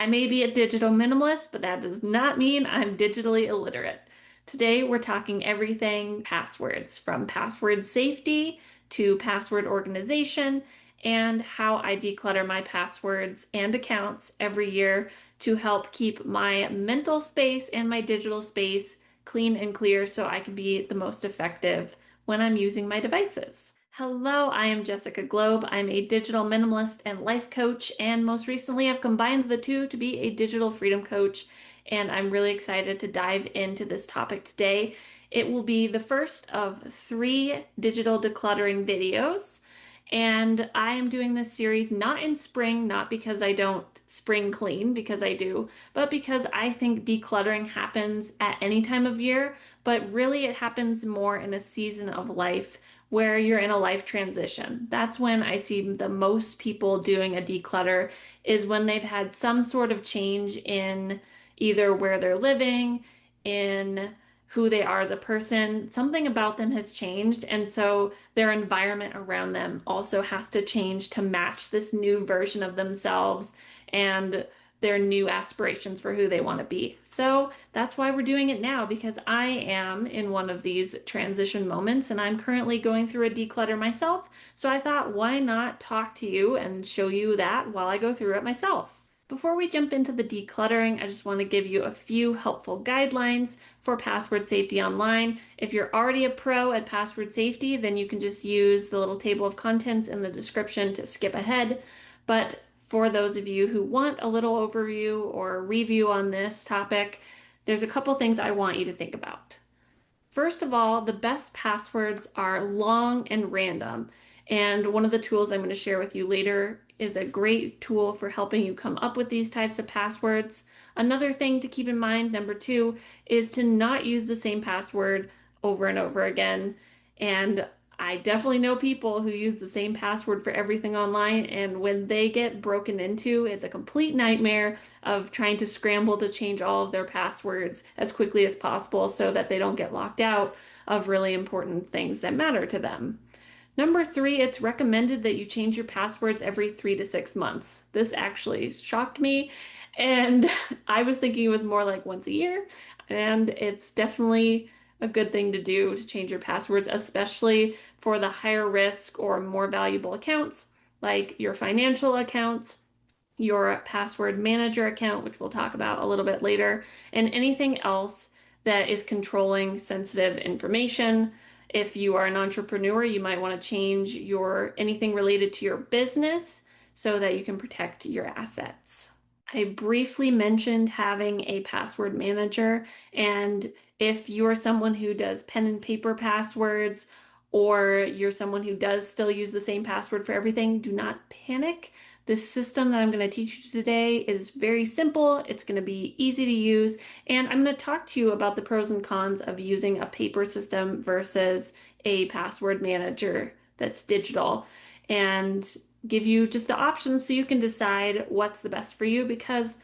I may be a digital minimalist, but that does not mean I'm digitally illiterate. Today, we're talking everything passwords, from password safety to password organization, and how I declutter my passwords and accounts every year to help keep my mental space and my digital space clean and clear so I can be the most effective when I'm using my devices. Hello, I am Jessica Globe. I'm a digital minimalist and life coach, and most recently I've combined the two to be a digital freedom coach, and I'm really excited to dive into this topic today. It will be the first of three digital decluttering videos, and I am doing this series not in spring, not because I don't spring clean, because I do, but because I think decluttering happens at any time of year, but really it happens more in a season of life where you're in a life transition. That's when I see the most people doing a declutter is when they've had some sort of change in either where they're living, in who they are as a person. Something about them has changed, and so their environment around them also has to change to match this new version of themselves and their new aspirations for who they want to be. So that's why we're doing it now, because I am in one of these transition moments and I'm currently going through a declutter myself. So I thought, why not talk to you and show you that while I go through it myself? Before we jump into the decluttering, I just want to give you a few helpful guidelines for password safety online. If you're already a pro at password safety, then you can just use the little table of contents in the description to skip ahead. But for those of you who want a little overview or review on this topic, there's a couple things I want you to think about. First of all, the best passwords are long and random. And one of the tools I'm going to share with you later is a great tool for helping you come up with these types of passwords. Another thing to keep in mind, number two, is to not use the same password over and over again. And I definitely know people who use the same password for everything online, and when they get broken into, it's a complete nightmare of trying to scramble to change all of their passwords as quickly as possible so that they don't get locked out of really important things that matter to them. Number three, it's recommended that you change your passwords every 3 to 6 months. This actually shocked me, and I was thinking it was more like once a year, and it's definitely a good thing to do to change your passwords, especially for the higher risk or more valuable accounts, like your financial accounts, your password manager account, which we'll talk about a little bit later, and anything else that is controlling sensitive information. If you are an entrepreneur, you might want to change your anything related to your business so that you can protect your assets. I briefly mentioned having a password manager, and if you're someone who does pen and paper passwords, or you're someone who does still use the same password for everything, do not panic. This system that I'm going to teach you today is very simple. It's going to be easy to use, and I'm going to talk to you about the pros and cons of using a paper system versus a password manager that's digital, and give you just the options so you can decide what's the best for you, because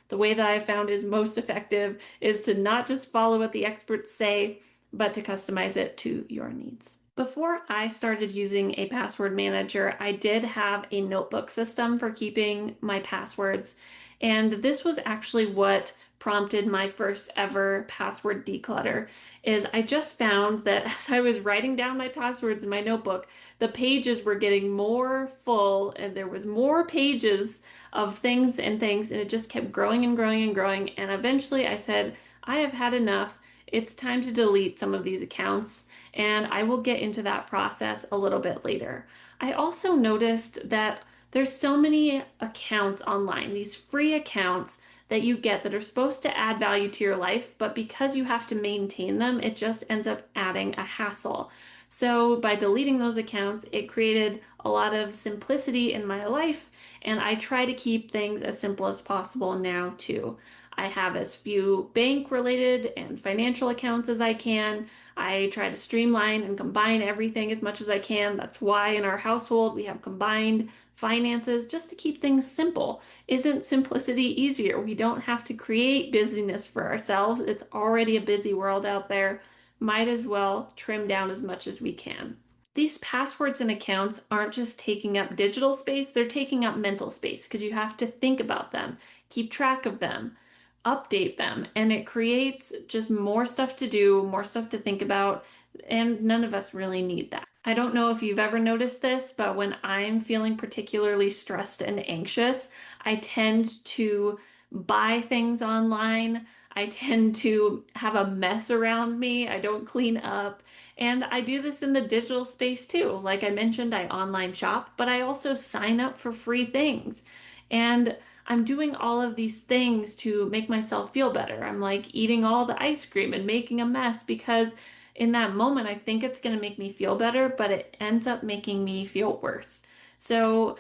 the way that I've found is most effective is to not just follow what the experts say, but to customize it to your needs. Before I started using a password manager, I did have a notebook system for keeping my passwords, and this was actually what prompted my first ever password declutter. Is I just found that as I was writing down my passwords in my notebook, the pages were getting more full and there was more pages of things, and it just kept growing and growing and growing, and eventually I said, I have had enough. It's time to delete some of these accounts, and I will get into that process a little bit later. I also noticed that there's so many accounts online, these free accounts that you get that are supposed to add value to your life, but because you have to maintain them, it just ends up adding a hassle. So by deleting those accounts, it created a lot of simplicity in my life, and I try to keep things as simple as possible now too. I have as few bank related and financial accounts as I can. I try to streamline and combine everything as much as I can. That's why in our household we have combined finances, just to keep things simple. Isn't simplicity easier? We don't have to create busyness for ourselves. It's already a busy world out there. Might as well trim down as much as we can. These passwords and accounts aren't just taking up digital space, they're taking up mental space because you have to think about them, keep track of them, update them, and it creates just more stuff to do, more stuff to think about, and none of us really need that. I don't know if you've ever noticed this, but when I'm feeling particularly stressed and anxious, I tend to buy things online. I tend to have a mess around me. I don't clean up. And I do this in the digital space too. Like I mentioned, I online shop, but I also sign up for free things. And I'm doing all of these things to make myself feel better. I'm like eating all the ice cream and making a mess because in that moment, I think it's going to make me feel better, but it ends up making me feel worse. So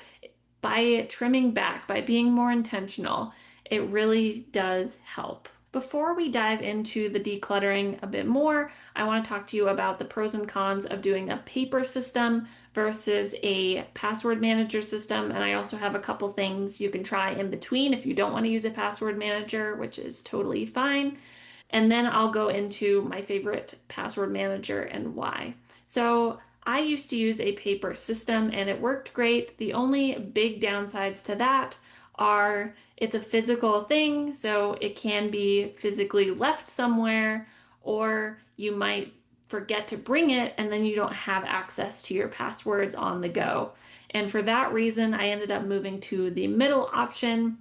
by trimming back, by being more intentional, it really does help. Before we dive into the decluttering a bit more, I want to talk to you about the pros and cons of doing a paper system versus a password manager system. And I also have a couple things you can try in between if you don't want to use a password manager, which is totally fine. And then I'll go into my favorite password manager and why. So I used to use a paper system and it worked great. The only big downsides to that are it's a physical thing, so it can be physically left somewhere, or you might forget to bring it and then you don't have access to your passwords on the go. And for that reason, I ended up moving to the middle option,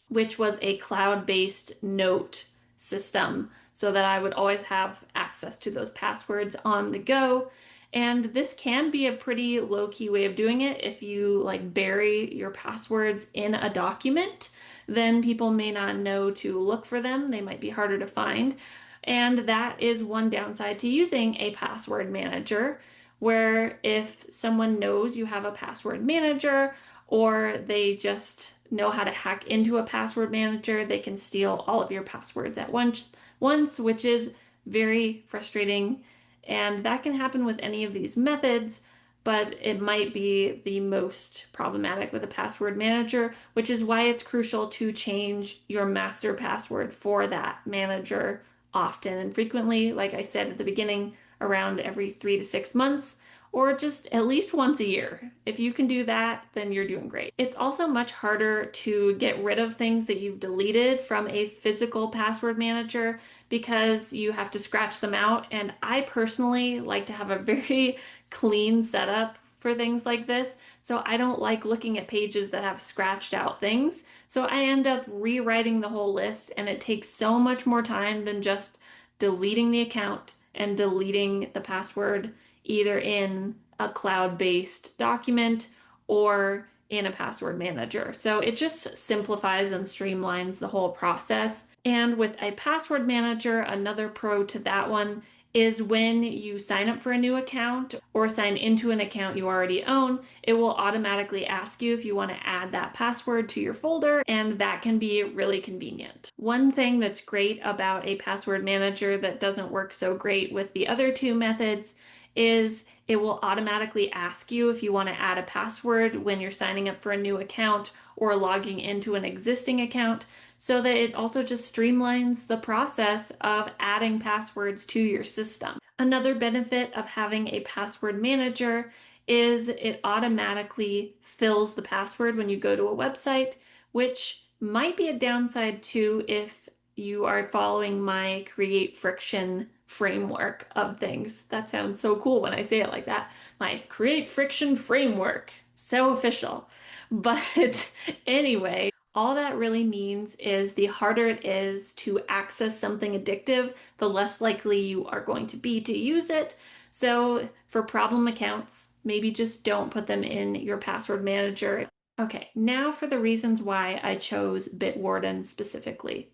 which was a cloud-based note system so that I would always have access to those passwords on the go. And this can be a pretty low-key way of doing it. If you like bury your passwords in a document, then people may not know to look for them. They might be harder to find. And that is one downside to using a password manager, where if someone knows you have a password manager or they just know how to hack into a password manager, they can steal all of your passwords at once, which is very frustrating. And that can happen with any of these methods, but it might be the most problematic with a password manager, which is why it's crucial to change your master password for that manager often and frequently. Like I said at the beginning, around every 3 to 6 months, or just at least once a year. If you can do that, then you're doing great. It's also much harder to get rid of things that you've deleted from a physical password manager because you have to scratch them out. And I personally like to have a very clean setup for things like this. So I don't like looking at pages that have scratched out things. So I end up rewriting the whole list, and it takes so much more time than just deleting the account and deleting the password either in a cloud-based document or in a password manager. So it just simplifies and streamlines the whole process. And with a password manager, another pro to that one is when you sign up for a new account or sign into an account you already own, it will automatically ask you if you want to add that password to your folder, and that can be really convenient. One thing that's great about a password manager that doesn't work so great with the other two methods is it will automatically ask you if you want to add a password when you're signing up for a new account or logging into an existing account, so that it also just streamlines the process of adding passwords to your system. Another benefit of having a password manager is it automatically fills the password when you go to a website, which might be a downside too if you are following my create friction framework of things. That sounds so cool when I say it like that. My create friction framework. So official. But anyway, all that really means is the harder it is to access something addictive, the less likely you are going to be to use it. So for problem accounts, maybe just don't put them in your password manager. Okay, now for the reasons why I chose Bitwarden specifically.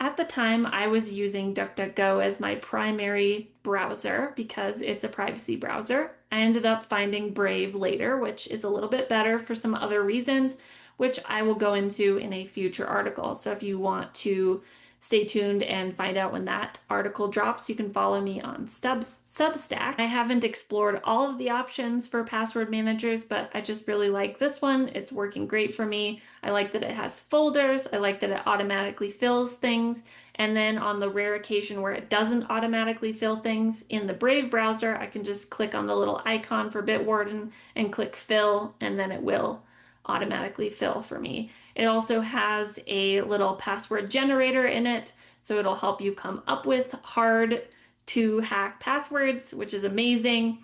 At the time, I was using DuckDuckGo as my primary browser because it's a privacy browser. I ended up finding Brave later, which is a little bit better for some other reasons, which I will go into in a future article. So if you want to stay tuned and find out when that article drops. You can follow me on Substack. I haven't explored all of the options for password managers, but I just really like this one. It's working great for me. I like that it has folders. I like that it automatically fills things. And then on the rare occasion where it doesn't automatically fill things in the Brave browser, I can just click on the little icon for Bitwarden and click fill, and then it will automatically fill for me. It also has a little password generator in it, so it'll help you come up with hard to hack passwords, which is amazing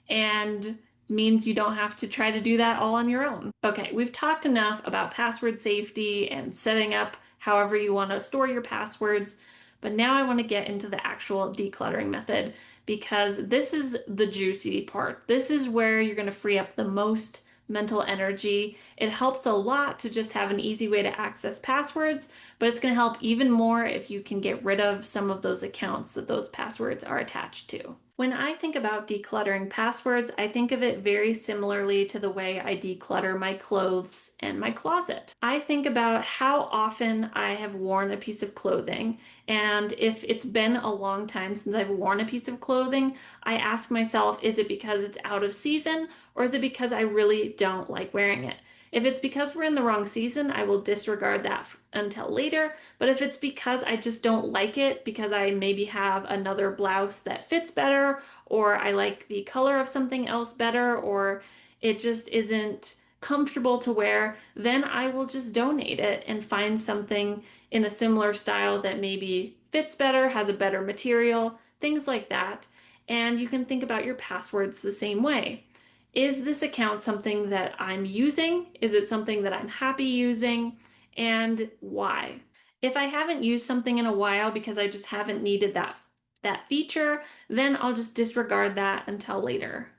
and means you don't have to try to do that all on your own. Okay, we've talked enough about password safety and setting up however you want to store your passwords, but now I want to get into the actual decluttering method because this is the juicy part. This is where you're going to free up the most mental energy. It helps a lot to just have an easy way to access passwords, but it's going to help even more if you can get rid of some of those accounts that those passwords are attached to. When I think about decluttering passwords, I think of it very similarly to the way I declutter my clothes and my closet. I think about how often I have worn a piece of clothing, and if it's been a long time since I've worn a piece of clothing, I ask myself, is it because it's out of season, or is it because I really don't like wearing it? If it's because we're in the wrong season, I will disregard that until later. But if it's because I just don't like it, because I maybe have another blouse that fits better, or I like the color of something else better, or it just isn't comfortable to wear, then I will just donate it and find something in a similar style that maybe fits better, has a better material, things like that. And you can think about your passwords the same way. Is this account something that I'm using? Is it something that I'm happy using? And why? If I haven't used something in a while because I just haven't needed that feature, then I'll just disregard that until later.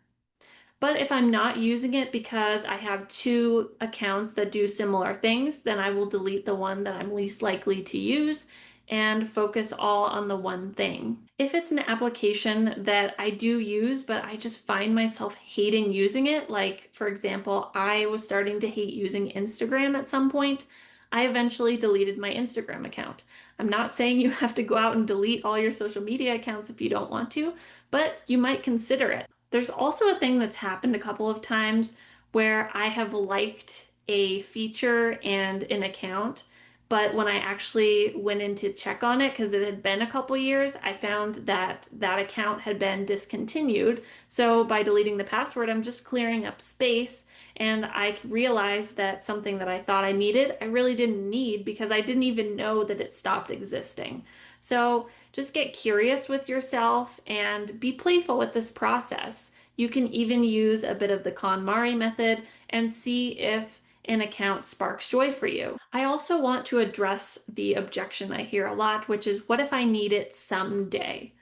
But if I'm not using it because I have two accounts that do similar things, then I will delete the one that I'm least likely to use and focus all on the one thing. If it's an application that I do use, but I just find myself hating using it, like for example, I was starting to hate using Instagram at some point, I eventually deleted my Instagram account. I'm not saying you have to go out and delete all your social media accounts if you don't want to, but you might consider it. There's also a thing that's happened a couple of times where I have liked a feature and an account, but when I actually went in to check on it, because it had been a couple years, I found that that account had been discontinued. So by deleting the password, I'm just clearing up space. And I realized that something that I thought I needed, I really didn't need because I didn't even know that it stopped existing. So just get curious with yourself and be playful with this process. You can even use a bit of the KonMari method and see if an account sparks joy for you. I also want to address the objection I hear a lot, which is, what if I need it someday?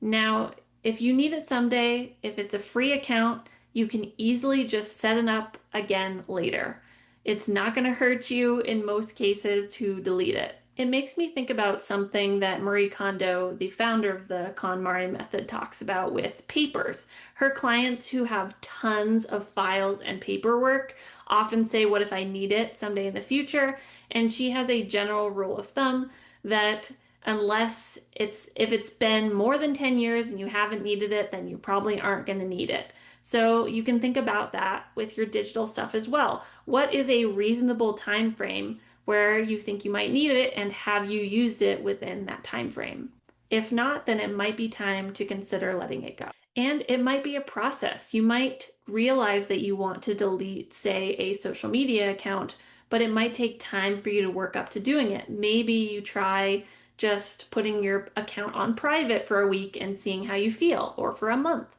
Now, if you need it someday, if it's a free account, you can easily just set it up again later. It's not going to hurt you in most cases to delete it. It makes me think about something that Marie Kondo, the founder of the KonMari method, talks about with papers. Her clients who have tons of files and paperwork often say, what if I need it someday in the future? And she has a general rule of thumb that unless if it's been more than 10 years and you haven't needed it, then you probably aren't going to need it. So you can think about that with your digital stuff as well. What is a reasonable time frame where you think you might need it, and have you used it within that time frame? If not, then it might be time to consider letting it go. And it might be a process. You might realize that you want to delete, say, a social media account, but it might take time for you to work up to doing it. Maybe you try just putting your account on private for a week and seeing how you feel, or for a month.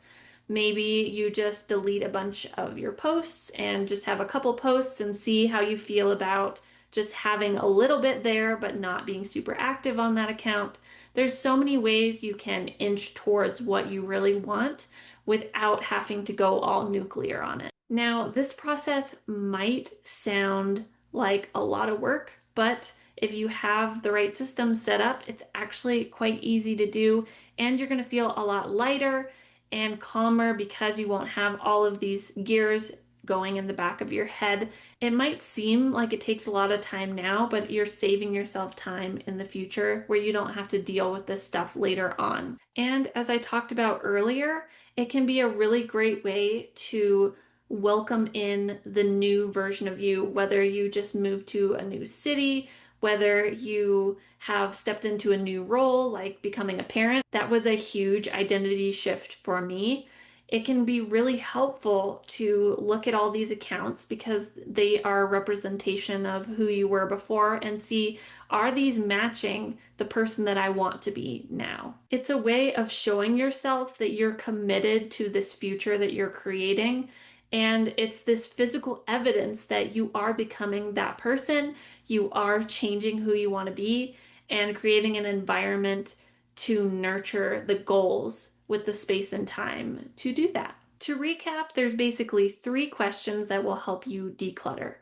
Maybe you just delete a bunch of your posts and just have a couple posts and see how you feel about just having a little bit there, but not being super active on that account. There's so many ways you can inch towards what you really want without having to go all nuclear on it. Now, this process might sound like a lot of work, but if you have the right system set up, it's actually quite easy to do, and you're going to feel a lot lighter and calmer because you won't have all of these gears going in the back of your head. It might seem like it takes a lot of time now, but you're saving yourself time in the future where you don't have to deal with this stuff later on. And as I talked about earlier, it can be a really great way to welcome in the new version of you, whether you just moved to a new city, whether you have stepped into a new role, like becoming a parent. That was a huge identity shift for me. It can be really helpful to look at all these accounts because they are a representation of who you were before and see, are these matching the person that I want to be now? It's a way of showing yourself that you're committed to this future that you're creating. And it's this physical evidence that you are becoming that person, you are changing who you want to be, and creating an environment to nurture the goals with the space and time to do that. To recap, there's basically 3 questions that will help you declutter.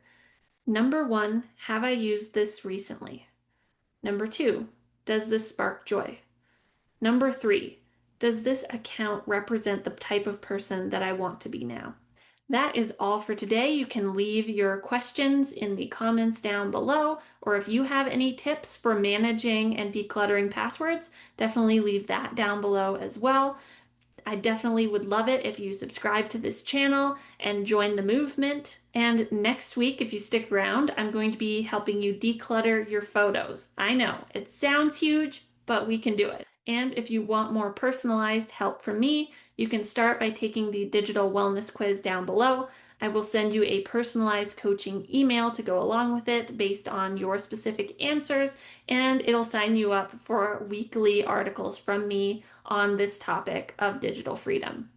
Number 1, have I used this recently? Number 2, does this spark joy? Number 3, does this account represent the type of person that I want to be now? That is all for today. You can leave your questions in the comments down below, or if you have any tips for managing and decluttering passwords, definitely leave that down below as well. I definitely would love it if you subscribe to this channel and join the movement. And next week, if you stick around, I'm going to be helping you declutter your photos. I know it sounds huge, but we can do it. And if you want more personalized help from me, you can start by taking the digital wellness quiz down below. I will send you a personalized coaching email to go along with it based on your specific answers, and it'll sign you up for weekly articles from me on this topic of digital freedom.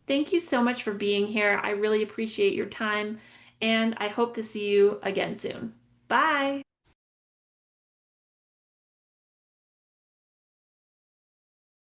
Thank you so much for being here. I really appreciate your time, and I hope to see you again soon. Bye!